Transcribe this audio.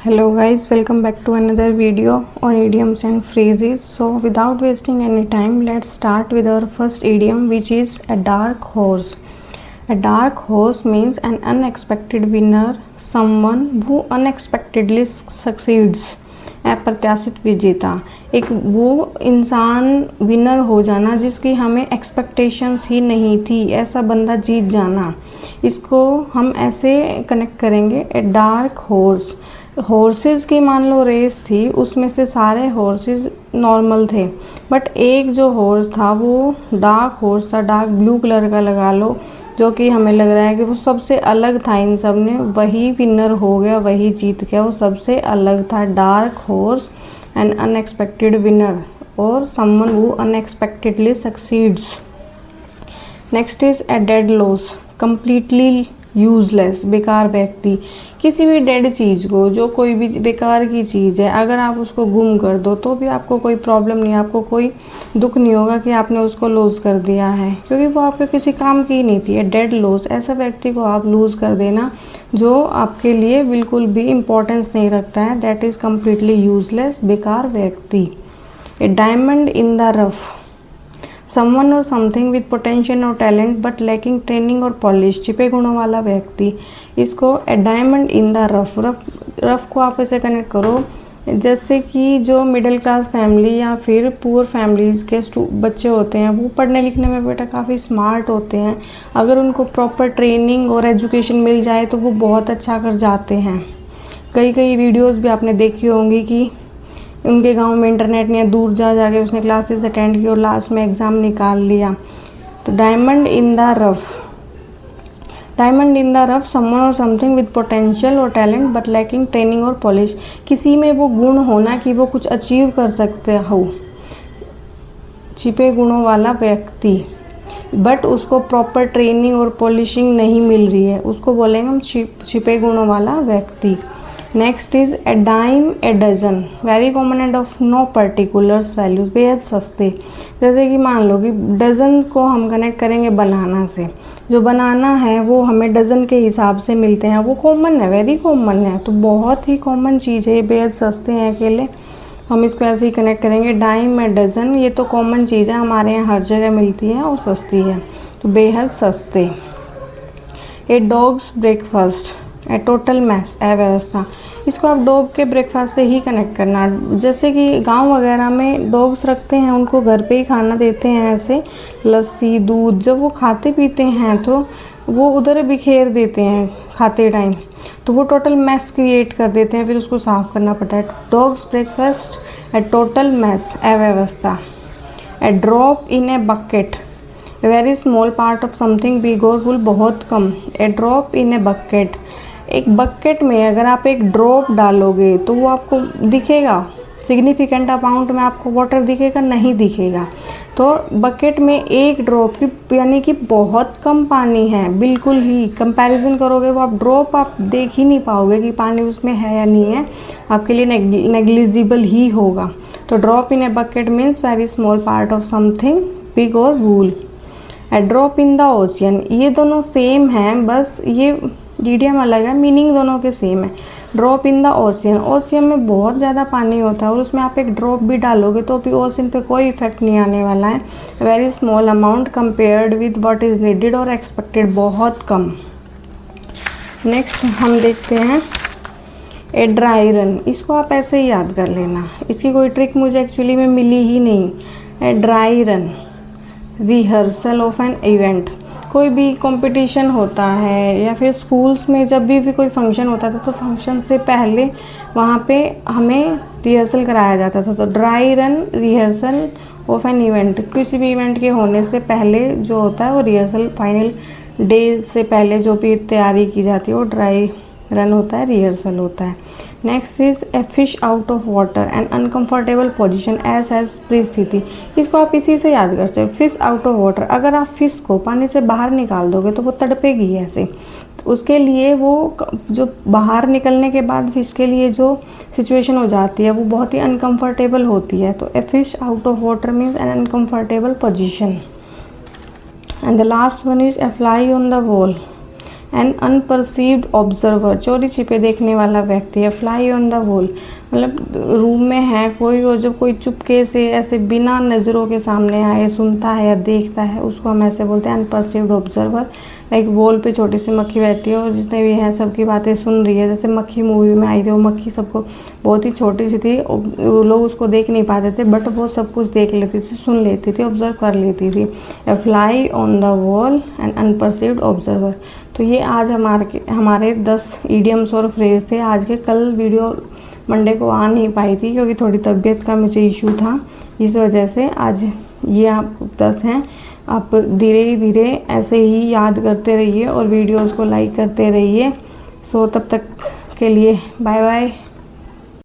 Hello guys, welcome back to another video on idioms and phrases. So without wasting any time, let's start with our first idiom, which is a dark horse. A dark horse means an unexpected winner, someone who unexpectedly succeeds. अप्रत्याशित विजेता, एक वो इंसान winner हो जाना जिसकी हमें expectations ही नहीं थी, ऐसा बंदा जीत जाना। इसको हम ऐसे कनेक्ट करेंगे, ए डार्क हॉर्स। हॉर्सेस की मान लो रेस थी, उसमें से सारे हॉर्सेस नॉर्मल थे, बट एक जो हॉर्स था वो डार्क हॉर्स था, डार्क ब्लू कलर का लगा लो, जो कि हमें लग रहा है कि वो सबसे अलग था इन सब ने, वही विनर हो गया, वही जीत गया, वो सबसे अलग था। Dark horse an unexpected winner और someone who unexpectedly succeeds. Next is a dead loss, completely useless, बेकार व्यक्ति। किसी भी डेड चीज़ को, जो कोई भी बेकार की चीज़ है, अगर आप उसको गुम कर दो तो भी आपको कोई प्रॉब्लम नहीं, आपको कोई दुख नहीं होगा कि आपने उसको लूज़ कर दिया है, क्योंकि वो आपके किसी काम की नहीं थी। डेड लॉस, ऐसा व्यक्ति को आप लूज़ कर देना जो आपके लिए बिल्कुल भी इम्पोर्टेंस नहीं रखता है, दैट इज़ कम्प्लीटली यूजलेस, बेकार व्यक्ति। A diamond in the rough, someone और समथिंग विद पोटेंशियल और टैलेंट बट लैकिंग ट्रेनिंग और पॉलिश, छिपे गुणों वाला व्यक्ति। इसको a diamond in the rough, rough को आप ऐसे कनेक्ट करो जैसे कि जो मिडिल क्लास फैमिली या फिर पुअर फैमिलीज़ के बच्चे होते हैं, वो पढ़ने लिखने में बेटा काफ़ी स्मार्ट होते हैं, अगर उनको प्रॉपर ट्रेनिंग और एजुकेशन मिल जाए तो वो बहुत अच्छा कर जाते हैं। कई वीडियोज़ भी आपने देखी होंगी कि उनके गांव में इंटरनेट नहीं है, दूर जाके उसने क्लासेस अटेंड की और लास्ट में एग्ज़ाम निकाल लिया। तो diamond in the rough, diamond in the rough, someone और समथिंग विद पोटेंशियल और टैलेंट बट लैकिंग ट्रेनिंग और पॉलिश। किसी में वो गुण होना कि वो कुछ अचीव कर सकते हो, छिपे गुणों वाला व्यक्ति, बट उसको प्रॉपर ट्रेनिंग और पॉलिशिंग नहीं मिल रही है, उसको बोलेंगे हम छिपे गुणों वाला व्यक्ति। Next is a dime a dozen, very common and of no particulars values, बेहद सस्ते। जैसे कि मान लो कि डजन को हम कनेक्ट करेंगे बनाना से, जो बनाना है वो हमें डजन के हिसाब से मिलते हैं, वो कॉमन है, वेरी कॉमन है, तो बहुत ही कॉमन चीज़ है, ये बेहद सस्ते हैं अकेले, हम इसको ऐसे ही कनेक्ट करेंगे। डाइम ए डजन, ये तो कॉमन चीज़ है, हमारे यहाँ हर जगह मिलती है और सस्ती है, तो बेहद सस्ते। ए dogs breakfast, a total mess, अव्यवस्था। इसको आप डॉग के ब्रेकफास्ट से ही कनेक्ट करना। जैसे कि गांव वगैरह में डॉग्स रखते हैं, उनको घर पे ही खाना देते हैं, ऐसे लस्सी दूध, जब वो खाते पीते हैं तो वो उधर बिखेर देते हैं खाते टाइम, तो वो टोटल मैस क्रिएट कर देते हैं, फिर उसको साफ़ करना पड़ता है। Dog's breakfast, a total mess, अव्यवस्था। A drop in a bucket, a very small part of something big और फुल, बहुत कम। A drop in a bucket, एक बकेट में अगर आप एक ड्रॉप डालोगे तो वो आपको दिखेगा, सिग्निफिकेंट अमाउंट में आपको वाटर दिखेगा, नहीं दिखेगा। तो बकेट में एक ड्रॉप की यानी कि बहुत कम पानी है, बिल्कुल ही कंपैरिजन करोगे वो आप ड्रॉप आप देख ही नहीं पाओगे कि पानी उसमें है या नहीं है, आपके लिए नेग्लिजिबल ही होगा। तो drop in a bucket means very small part of something big और वूल। ए ड्रॉप इन द ओशियन, ये दोनों सेम हैं, बस ये इडियम अलग है, मीनिंग दोनों के सेम है। Drop in the ocean, ocean में बहुत ज़्यादा पानी होता है और उसमें आप एक ड्रॉप भी डालोगे तो भी ओशियन पे कोई इफेक्ट नहीं आने वाला है। Very small amount compared with what is needed और एक्सपेक्टेड, बहुत कम। नेक्स्ट हम देखते हैं ए ड्राई रन, इसको आप ऐसे ही याद कर लेना, इसकी कोई ट्रिक मुझे एक्चुअली में मिली ही नहीं। A dry run, rehearsal of an event, कोई भी कंपटीशन होता है या फिर स्कूल्स में जब भी कोई फंक्शन होता था तो फंक्शन से पहले वहाँ पे हमें रिहर्सल कराया जाता था। तो dry run, rehearsal of an event, किसी भी इवेंट के होने से पहले जो होता है वो रिहर्सल, फाइनल डे से पहले जो भी तैयारी की जाती है वो ड्राई रन होता है, रिहर्सल होता है। Next is a fish out of water and uncomfortable position as परिस्थिति, इसको आप इसी से याद कर सकते हो। फिश आउट ऑफ वाटर, अगर आप फिश को पानी से बाहर निकाल दोगे तो वो तड़पेगी ऐसे, तो उसके लिए वो जो बाहर निकलने के बाद फिश के लिए जो सिचुएशन हो जाती है वो बहुत ही अनकंफर्टेबल होती है। तो a fish out of water means an uncomfortable position. And the last one is a fly on the wall, an unperceived observer, चोरी छिपे देखने वाला व्यक्ति है। फ्लाई ऑन द वॉल, मतलब रूम में है कोई और जब कोई चुपके से ऐसे बिना नज़रों के सामने आए सुनता है या देखता है, उसको हम ऐसे बोलते हैं अनपरसीव्ड ऑब्जर्वर। लाइक वॉल पे छोटी सी मक्खी बैठी है और जितने भी हैं सबकी बातें सुन रही है। जैसे मक्खी मूवी में आई थी, वो मक्खी सबको बहुत ही छोटी सी थी, लोग उसको देख नहीं पाते थे, बट वो सब कुछ देख लेती थी, सुन लेती थी, ऑब्जर्व कर लेती थी। A fly on the wall and unperceived observer. तो ये आज हमारे 10 ईडियम्स और फ्रेज थे आज के। कल वीडियो मंडे को आ नहीं पाई थी क्योंकि थोड़ी तबीयत का मुझे इशू था, इस वजह से आज ये आप 10 हैं। आप धीरे धीरे ऐसे ही याद करते रहिए और वीडियोस को लाइक करते रहिए। सो तब तक के लिए बाय बाय।